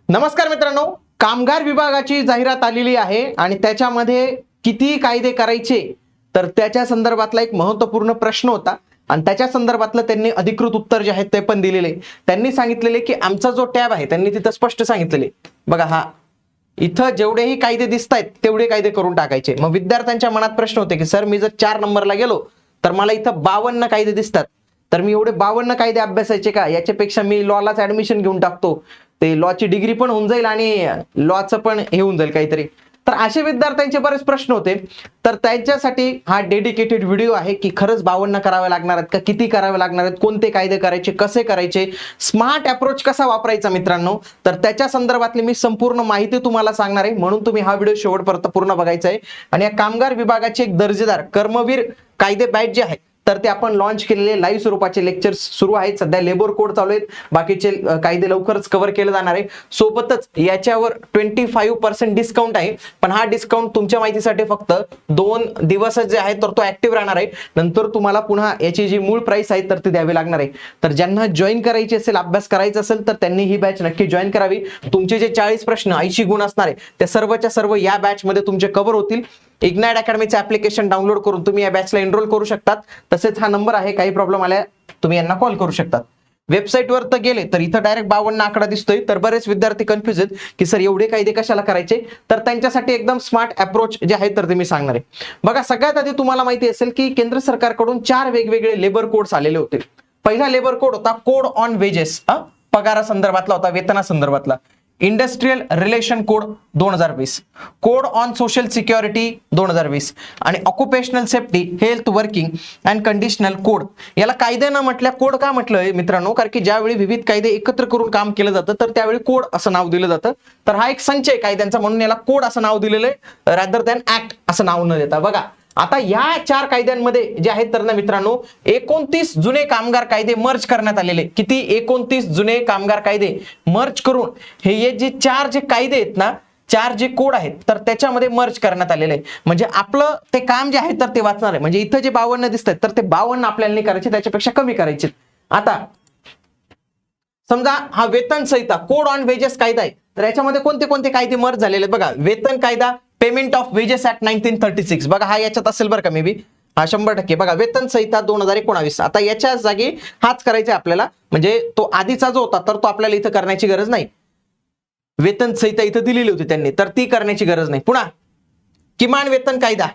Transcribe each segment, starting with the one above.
नमस्कार मित्रांनो, कामगार विभागाची जाहिरात आलेली आहे आणि त्याच्यामध्ये किती कायदे करायचे तर त्याच्या संदर्भातला एक महत्त्वपूर्ण प्रश्न होता आणि त्याच्या संदर्भातलं त्यांनी अधिकृत उत्तर जे आहे ते पण दिलेले. त्यांनी सांगितलेले की आमचा जो टॅब आहे त्यांनी तिथं स्पष्ट सांगितलेले बघा, हा इथं जेवढेही कायदे दिसत आहेत तेवढे कायदे करून टाकायचे. मग विद्यार्थ्यांच्या मनात प्रश्न होते की सर मी जर 4 नंबरला गेलो तर मला इथं 52 कायदे दिसतात, तर मी एवढे 52 कायदे अभ्यासायचे का? याच्यापेक्षा मी लॉलाच ऍडमिशन घेऊन टाकतो, ते लॉची डिग्री पण होऊन जाईल आणि लॉचं पण हे होऊन जाईल काहीतरी. तर असे विद्यार्थ्यांचे बरेच प्रश्न होते. तर त्यांच्यासाठी हा डेडिकेटेड व्हिडिओ आहे की खरंच 52 करावे लागणार आहेत का, किती करावे लागणार आहेत, कोणते कायदे करायचे, कसे करायचे, स्मार्ट अप्रोच कसा वापरायचा मित्रांनो. तर त्याच्या संदर्भातली मी संपूर्ण माहिती तुम्हाला सांगणार आहे, म्हणून तुम्ही हा व्हिडिओ शेवटपर्यंत पूर्ण बघायचा आहे. आणि या कामगार विभागाचे एक दर्जेदार कर्मवीर कायदे बॅच जे आहे तर ते आपण लॉन्च केलेले लाईव्ह स्वरूपाचे लेक्चर्स सुरू आहेत. सध्या लेबर कोड चालू आहेत, बाकीचे कायदे लवकरच कव्हर केले जाणार आहे. सोबतच याच्यावर 25% डिस्काउंट आहे, पण हा डिस्काउंट तुमच्या माहितीसाठी फक्त 2 दिवस जे आहे तर तो ऍक्टिव्ह राहणार आहे. नंतर तुम्हाला पुन्हा याची जी मूळ प्राइस आहे तर ती द्यावी लागणार आहे. तर ज्यांना जॉईन करायची असेल, अभ्यास करायचा असेल तर त्यांनी ही बॅच नक्की जॉईन करावी. तुमचे जे 40 प्रश्न 80 गुण असणार आहे त्या सर्वच्या सर्व या बॅच मध्ये तुमचे कव्हर होतील. इग्नाइट अकॅडमीचे ऍप्लिकेशन डाउनलोड करून तुम्ही या बॅचला एनरोल करू शकतात. तसेच हा नंबर आहे, काही प्रॉब्लेम आल्या तुम्ही यांना कॉल करू शकतात. वेबसाईटवर तर गेले तर इथं डायरेक्ट 52 आकडा दिसतोय. तर बरेच विद्यार्थी कन्फ्युज आहेत की सर एवढे कायदे कशाला करायचे. तर त्यांच्यासाठी एकदम स्मार्ट अप्रोच जे आहे तर ते मी सांगणार आहे. बघा, सगळ्यात आधी तुम्हाला माहिती असेल की केंद्र सरकारकडून 4 वेगवेगळे लेबर कोड्स आलेले होते. पहिला लेबर कोड होता कोड ऑन वेजेस, पगारासंदर्भातला होता, वेतनासंदर्भातला. Industrial relation code 2020, code on social security 2020 आणि occupational safety health working and conditional code. याला कायदे न म्हटल्या कोड का म्हटलंय मित्रांनो, कारण की ज्यावेळी विविध कायदे एकत्र करून काम केलं जातं तर त्यावेळी कोड असं नाव दिलं जातं. तर हा एक संच आहे कायद्यांचा, म्हणून याला कोड असं नाव दिलेलं आहे रॅदर दॅन ऍक्ट असं नाव न देता. बघा, आता या 4 कायद्यांमध्ये जे आहेत तर ना मित्रांनो 29 जुने कामगार कायदे मर्ज करण्यात आलेले. किती? 29 जुने कामगार कायदे मर्ज करून हे जे 4 जे कायदे आहेत ना, 4 जे कोड आहेत तर त्याच्यामध्ये मर्ज करण्यात आलेले आहे. म्हणजे आपलं ते काम जे आहे तर ते वाचणार आहे. म्हणजे इथं जे 52 दिसत आहेत तर ते 52 आपल्याला नाही करायचे, त्याच्यापेक्षा कमी करायचे. आता समजा हा वेतन संहिता कोड ऑन वेजेस कायदा आहे, तर याच्यामध्ये कोणते कोणते कायदे मर्ज झालेले आहेत बघा. वेतन कायदा, पेमेंट ऑफ वेजेस ऍक्ट 1936, बघा हा याच्यात असेल बरं का, मे बी हा 100%. बघा, वेतन संहिता 2019, आता याच्या जागी हाच करायचा आपल्याला. म्हणजे तो आधीचा जो होता तर तो आपल्याला इथं करण्याची गरज नाही. वेतन संहिता इथं दिलेली होती त्यांनी, तर ती करण्याची गरज नाही. पुन्हा किमान वेतन कायदा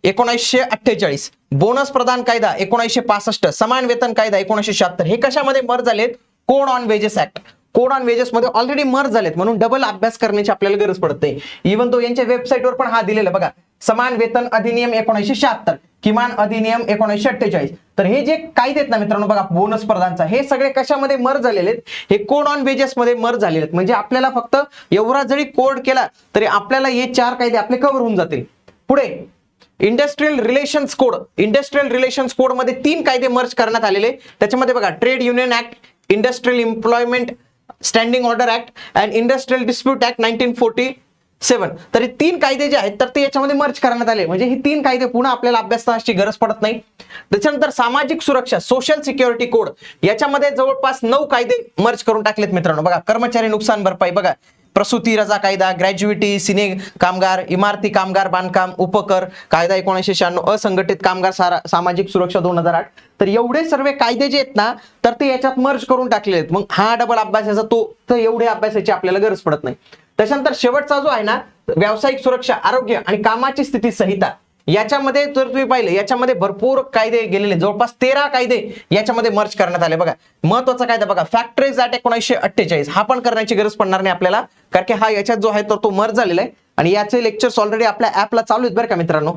1948, बोनस प्रदान कायदा 1965, समान वेतन कायदा 1976. हे कशामध्ये मर्ज झालेत? Code on wedges act. Code on wedges मध्ये ऑलरेडी मर्ज झालेत, म्हणून डबल अभ्यास करण्याची आपल्याला गरज पडत नाही. इव्हन तो यांच्या वेबसाईटवर पण हा दिलेला बघा, समान वेतन अधिनियम 1976, किमान अधिनियम 1948. तर हे जे कायदे आहेत ना मित्रांनो बघा, बोनस प्रदानचा, हे सगळे कशामध्ये मर्ज झालेले आहेत? हे कोड ऑन वेजेस मध्ये मर्ज झालेले आहेत. म्हणजे आपल्याला फक्त एवढा जरी कोड केला तरी आपल्याला हे 4 कायदे आपले कव्हर होऊन जातील. पुढे industrial relations code. Industrial relations code मध्ये 3 कायदे मर्ज करण्यात आलेले. त्याच्यामध्ये बघा, trade union act, industrial employment standing order act and industrial dispute act 1947. तर हे 3 कायदे जे आहेत तर ते याच्यामध्ये मर्ज करण्यात आले. म्हणजे ही 3 कायदे पुन्हा आपल्याला अभ्यासाची गरज पडत नाही. त्याच्यानंतर सामाजिक सुरक्षा, सोशल सिक्युरिटी कोड, याच्यामध्ये जवळपास 9 कायदे मर्ज करून टाकलेत मित्रांनो. बघा, कर्मचारी नुकसान भरपाई, बघा प्रसूती रजा कायदा, ग्रॅज्युइटी, सिने कामगार, इमारती कामगार बांधकाम उपकर कायदा 1996, असंघटित कामगार सामाजिक सुरक्षा 2008. तर एवढे सर्व कायदे जे आहेत ना तर ते याच्यात मर्ज करून टाकले आहेत. मग हा डबल अभ्यासाचा तो तर एवढे अभ्यासाची आपल्याला गरज पडत नाही. त्याच्यानंतर शेवटचा जो आहे ना, व्यावसायिक सुरक्षा, आरोग्य आणि कामाची स्थिती संहिता, याच्यामध्ये जर तुम्ही पाहिले याच्यामध्ये भरपूर कायदे गेलेले, जवळपास 13 कायदे याच्यामध्ये मर्ज करण्यात आले. बघा, महत्वाचा कायदा बघा, फॅक्टरीज ऍक्ट 1948, हा पण करण्याची गरज पडणार नाही आपल्याला, कारण की हा याच्यात जो आहे तर तो मर्ज झालेला आहे. आणि याचे लेक्चर्स ऑलरेडी आपल्या ऍपला चालू आहेत बरं का मित्रांनो.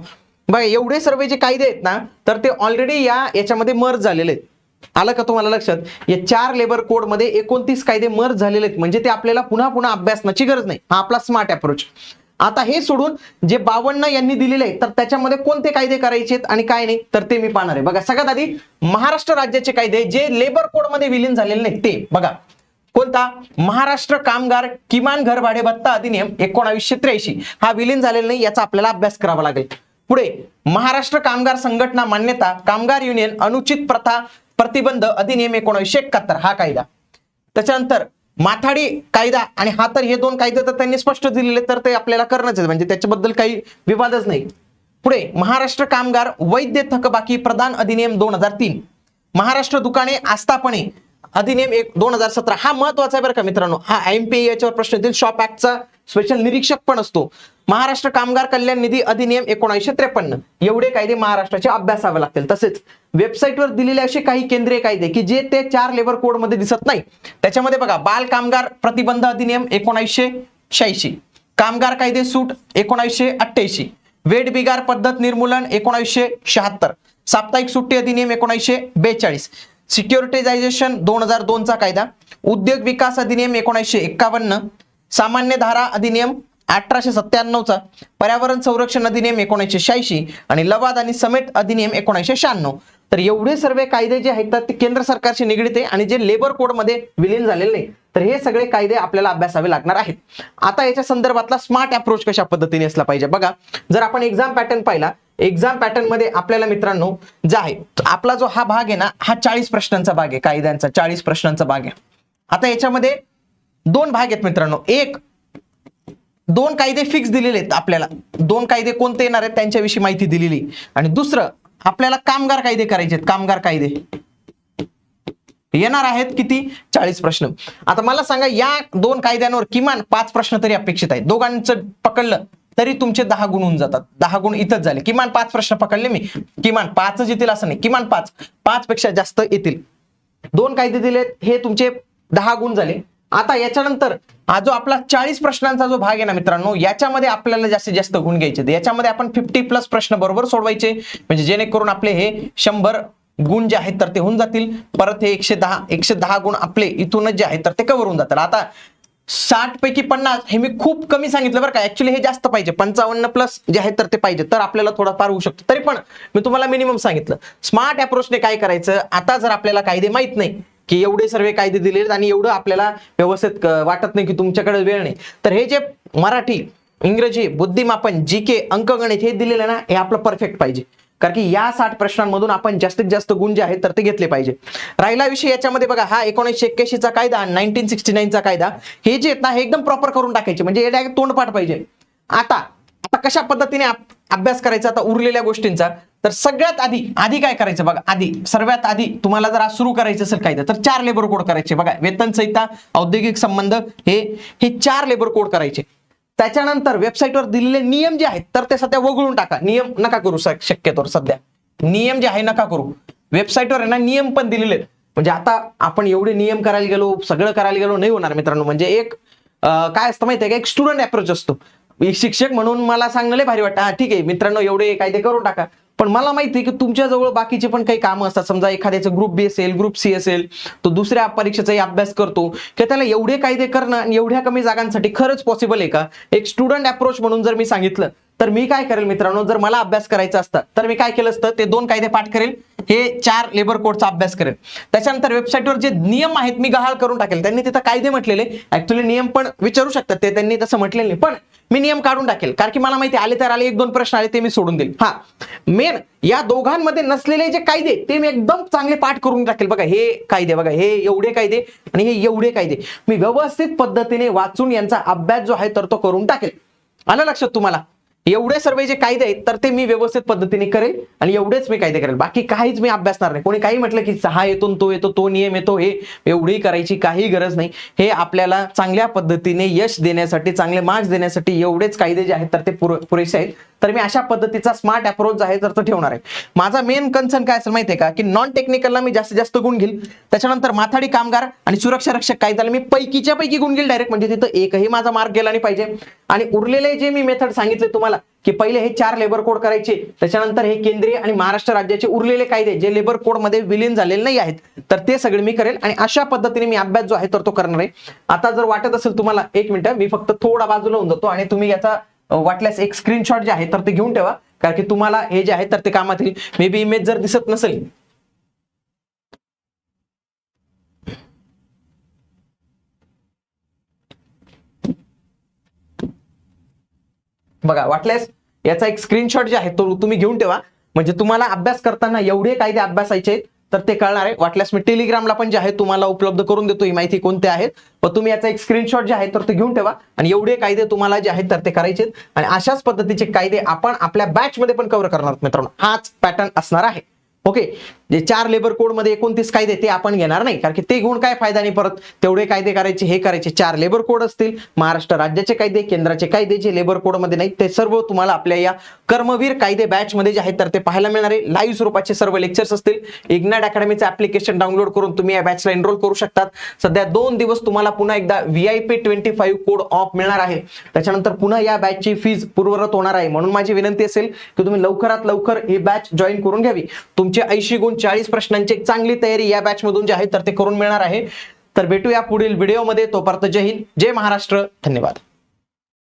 बघा, एवढे सर्व जे कायदे आहेत ना तर ते ऑलरेडी याच्यामध्ये मर्ज झालेले आहेत. आलं का तुम्हाला लक्षात? या 4 लेबर कोड मध्ये 29 कायदे मर्ज झालेले आहेत. म्हणजे ते आपल्याला पुन्हा पुन्हा अभ्यासण्याची गरज नाही. हा आपला स्मार्ट अप्रोच. आता हे सोडून जे 52 यांनी दिलेले आहे तर त्याच्यामध्ये कोणते कायदे करायचे आणि काय नाही तर ते मी पाहणार आहे. बघा, सगळ्यात आधी महाराष्ट्र राज्याचे कायदे जे लेबर कोड मध्ये विलीन झालेले नाहीत ते बघा. कोणता? महाराष्ट्र कामगार किमान घर भाडे भत्ता अधिनियम 1983, हा विलीन झालेला नाही, याचा आपल्याला अभ्यास करावा लागेल. पुढे महाराष्ट्र कामगार संघटना मान्यता कामगार युनियन अनुचित प्रथा प्रतिबंध अधिनियम 1971, हा कायदा. त्याच्यानंतर माथाडी कायदा आणि हा तर हे दोन कायदे तर त्यांनी स्पष्ट दिलेले, तर ते आपल्याला करणंच आहे, म्हणजे त्याच्याबद्दल काही विवादच नाही. पुढे महाराष्ट्र कामगार वैद्य थकबाकी प्रदान अधिनियम 2003, महाराष्ट्र दुकाने आस्थापने अधिनियम 2017, हा महत्वाचा आहे बरं का मित्रांनो. हा IMPA याच्यावर प्रश्न येतील. शॉप ऍक्टचा स्पेशल निरीक्षक पण असतो. महाराष्ट्र कामगार कल्याण निधी अधिनियम 1953, एवढे कायदे महाराष्ट्राचे अभ्यासावे लागतील. तसेच वेबसाईटवर दिलेले असे काही केंद्रीय कायदे की जे ते 4 लेबर कोड मध्ये दिसत नाही, त्याच्यामध्ये बघा बाल कामगार प्रतिबंध अधिनियम 1986, कामगार कायदे सूट 1988, वेठबिगार पद्धत निर्मूलन 1976, साप्ताहिक सुट्टी अधिनियम 1942, सिक्युरिटायझेशन 2002 चा कायदा, उद्योग विकास अधिनियम 1951, सामान्य धारा अधिनियम 1897 चा, पर्यावरण संरक्षण अधिनियम 1986 आणि लवाद आणि समेट अधिनियम 1996. तर एवढे सर्व कायदे जे आहेत ते केंद्र सरकारशी निगडीत आहे आणि जे लेबर कोड मध्ये विलीन झालेले नाही, तर हे सगळे कायदे आपल्याला अभ्यासावे लागणार आहेत. आता याच्या संदर्भातला स्मार्ट अप्रोच कशा पद्धतीने असला पाहिजे बघा. जर आपण एक्झाम पॅटर्न पाहिला, एक्झाम पॅटर्न मध्ये आपल्याला मित्रांनो जे आहे आपला जो हा भाग आहे ना, हा 40 प्रश्नांचा भाग आहे, कायद्यांचा 40 प्रश्नांचा भाग आहे. आता याच्यामध्ये दोन भाग आहेत मित्रांनो. एक, 2 कायदे फिक्स दिलेले आहेत आपल्याला, 2 कायदे कोणते येणार आहेत त्यांच्याविषयी माहिती दिलेली, आणि दुसरं आपल्याला कामगार कायदे करायचे आहेत. कामगार कायदे येणार आहेत किती? 40 प्रश्न. आता मला सांगा, या 2 कायद्यांवर किमान 5 प्रश्न तरी अपेक्षित आहेत. दोघांचं पकडलं तरी तुमचे 10 गुण होऊन जातात. 10 गुण इथंच झाले. किमान 5 प्रश्न पकडले मी, किमान 5च येतील असं नाही, किमान 5 पेक्षा जास्त येतील. 2 कायदे दिलेत, हे तुमचे 10 गुण झाले. आता याच्यानंतर हा जो आपला 40 प्रश्नांचा जो भाग आहे ना मित्रांनो, याच्यामध्ये आपल्याला जास्तीत जास्त गुण घ्यायचे. याच्यामध्ये आपण 50+ प्रश्न बरोबर सोडवायचे, म्हणजे जेणेकरून आपले हे 100 गुण जे आहेत तर ते होऊन जातील. परत हे 110 गुण आपले इथूनच जे आहेत तर ते कव्हर होऊन जातात. आता 60 पैकी 50 हे मी खूप कमी सांगितलं बरं का, ऍक्च्युली हे जास्त पाहिजे, 55+ जे आहेत तर ते पाहिजे, तर आपल्याला थोडा पार होऊ शकतो. तरी पण मी तुम्हाला मिनिमम सांगितलं. स्मार्ट अप्रोचने काय करायचं, आता जर आपल्याला कायदे माहित नाही की एवढे सर्व कायदे दिलेत आणि एवढं आपल्याला व्यवस्थित वाटत नाही की तुमच्याकडे वेळ नाही, तर हे जे मराठी, इंग्रजी, बुद्धिमापन, GK, अंकगणित हे दिलेलं ना, हे आपलं परफेक्ट पाहिजे. कारण की या 60 प्रश्नांमधून आपण जास्तीत जास्त गुण जे आहेत तर ते घेतले पाहिजे. राहिला विषय याच्यामध्ये बघा, हा 1981 चा कायदा आणि 1969 चा कायदा, हे जे आहेत ना हे एकदम प्रॉपर करून टाकायचे, म्हणजे हे डायरेक्ट तोंडपाठ पाहिजे. आता कशा पद्धतीने अभ्यास करायचा आता उरलेल्या गोष्टींचा, तर सगळ्यात आधी काय करायचं बघा. सर्वात आधी तुम्हाला जर आज सुरू करायचं असेल कायदा, तर 4 लेबर कोड करायचे बघा. वेतन संहिता, औद्योगिक संबंध, हे 4 लेबर कोड करायचे. त्याच्यानंतर वेबसाईटवर दिलेले नियम जे आहेत तर ते सध्या वगळून टाका. नियम नका करू, शक्यतोवर सध्या नियम जे आहे नका करू. वेबसाईटवर आहे ना नियम पण दिलेले आहेत, म्हणजे आता आपण एवढे नियम करायला गेलो, सगळं करायला गेलो, नाही होणार मित्रांनो. म्हणजे एक काय असतं माहिती आहे का, एक स्टुडंट अप्रोच असतो. शिक्षक म्हणून मला सांगणं भारी वाटतं, हा ठीक आहे मित्रांनो एवढे कायदे करून टाका, पण मला माहिती आहे की तुमच्याजवळ बाकीचे पण काही कामं असतात. समजा एखाद्याचं ग्रुप बी असेल, ग्रुप सी असेल, तो दुसऱ्या परीक्षेचाही अभ्यास करतो, की त्याला एवढे कायदे करणं आणि एवढ्या कमी जागांसाठी खरंच पॉसिबल आहे का? एक स्टुडंट अप्रोच म्हणून जर मी सांगितलं, तर मी काय करेल मित्रांनो, जर मला अभ्यास करायचा असता तर मी काय केलं असतं, ते 2 कायदे पाठ करेल, हे 4 लेबर कोडचा अभ्यास करेल. त्याच्यानंतर वेबसाईटवर जे नियम आहेत मी गहाळ करून टाकेल. त्यांनी तिथं कायदे म्हटलेले, ऍक्च्युअली नियम पण विचारू शकतात ते, त्यांनी तसं म्हटलेलं नाही, पण मी नियम काढून टाकेल. कारण की मला माहिती आले तर आले, 1-2 प्रश्न आले ते मी सोडून देईल. हा मेन या दोघांमध्ये नसलेले जे कायदे ते मी एकदम चांगले पाठ करून टाकेल. बघा हे कायदे, बघा हे एवढे कायदे आणि हे एवढे कायदे मी व्यवस्थित पद्धतीने वाचून यांचा अभ्यास जो आहे तर तो करून टाकेल. आलं लक्षात तुम्हाला? एवढे सर्व जे कायदे आहेत तर ते मी व्यवस्थित पद्धतीने करेल आणि एवढेच मी कायदे करेल, बाकी काहीच मी अभ्यासणार नाही. कोणी काही म्हटलं की हा येतो तो येतो, तो नियम येतो, हे एवढी करायची काही गरज नाही. हे आपल्याला चांगल्या पद्धतीने यश देण्यासाठी, चांगले मार्क्स देण्यासाठी एवढेच कायदे जे आहेत तर ते पुरेसे आहेत. तर मी अशा पद्धतीचा स्मार्ट अप्रोच आहे तर तो ठेवणार आहे. माझा मेन कन्सर्न काय असेल माहितीये का, की नॉन टेक्निकलला मी जास्तीत जास्त गुण घेईल. त्याच्यानंतर माथाडी कामगार आणि सुरक्षा रक्षक कायद्याला मी पैकीच्या पैकी गुण घेईल डायरेक्ट, म्हणजे तिथं एकही माझा मार्क गेला नाही पाहिजे. आणि उरलेले जे मी मेथड सांगितले तुम्हाला, की पहिले हे 4 लेबर कोड करायचे, त्याच्यानंतर हे केंद्रीय आणि महाराष्ट्र राज्याचे उरलेले कायदे जे लेबर कोड मध्ये विलीन झालेले नाही आहेत तर ते सगळे मी करेल. आणि अशा पद्धतीने मी अभ्यास जो आहे तर तो करणार आहे. आता जर वाटत असेल तुम्हाला, 1 मिनिट मी फक्त थोडा बाजूला होऊन जातो आणि तुम्ही याचा वाटल्यास एक स्क्रीनशॉट जे आहे तर ते घेऊन ठेवा, कारण की तुम्हाला हे जे आहे तर ते कामात येईल. मे बी इमेज जर दिसत नसेल, बघा वाटल्यास याचा एक स्क्रीनशॉट जे आहे तो तुम्ही घेऊन ठेवा, म्हणजे तुम्हाला अभ्यास करताना एवढे कायदे अभ्यासायचे तर ते कळणार आहे. वाटल्यास मी टेलिग्रामला पण जे आहे तुम्हाला उपलब्ध करून देतो ही माहिती कोणत्या आहेत, व तुम्ही याचा एक स्क्रीनशॉट जे आहे तर ते घेऊन ठेवा आणि एवढे कायदे तुम्हाला जे आहेत तर ते करायचे आहेत. आणि अशाच पद्धतीचे कायदे आपण आपल्या बॅच मध्ये पण कव्हर करणार आहोत मित्रांनो. हाच पॅटर्न असणार आहे. ओके, जे 4 लेबर कोड मध्ये 29 कायदे ते आपण घेणार नाही, कारण की ते घेऊन काय फायदा नाही. परत तेवढे कायदे करायचे, हे करायचे. 4 लेबर कोड असतील, महाराष्ट्र राज्याचे कायदे, केंद्राचे कायदे जे लेबर कोड मध्ये नाही, ते सर्व तुम्हाला आपल्या या कर्मवीर कायदे बॅच मध्ये जे आहेत तर ते पाहायला मिळणार आहे. लाईव्ह स्वरूपाचे सर्व लेक्चर्स असतील. इग्नाइट अकॅडमीचं ऍप्लिकेशन डाउनलोड करून तुम्ही या बॅचला एनरोल करू शकतात. सध्या 2 दिवस तुम्हाला पुन्हा एकदा VIP 25 कोड ऑफ मिळणार आहे. त्याच्यानंतर पुन्हा या बॅचची फीज पूर्ववत होणार आहे. म्हणून माझी विनंती असेल की तुम्ही लवकरात लवकर ही बॅच जॉईन करून घ्यावी. तुमचे 80 गुण 40 प्रश्नांची एक चांगली तयारी या बॅच मधून जे आहे तर ते करून मिळणार आहे. तर भेटूया पुढील व्हिडिओमध्ये. तोपर्यंत जय हिंद, जय महाराष्ट्र, धन्यवाद.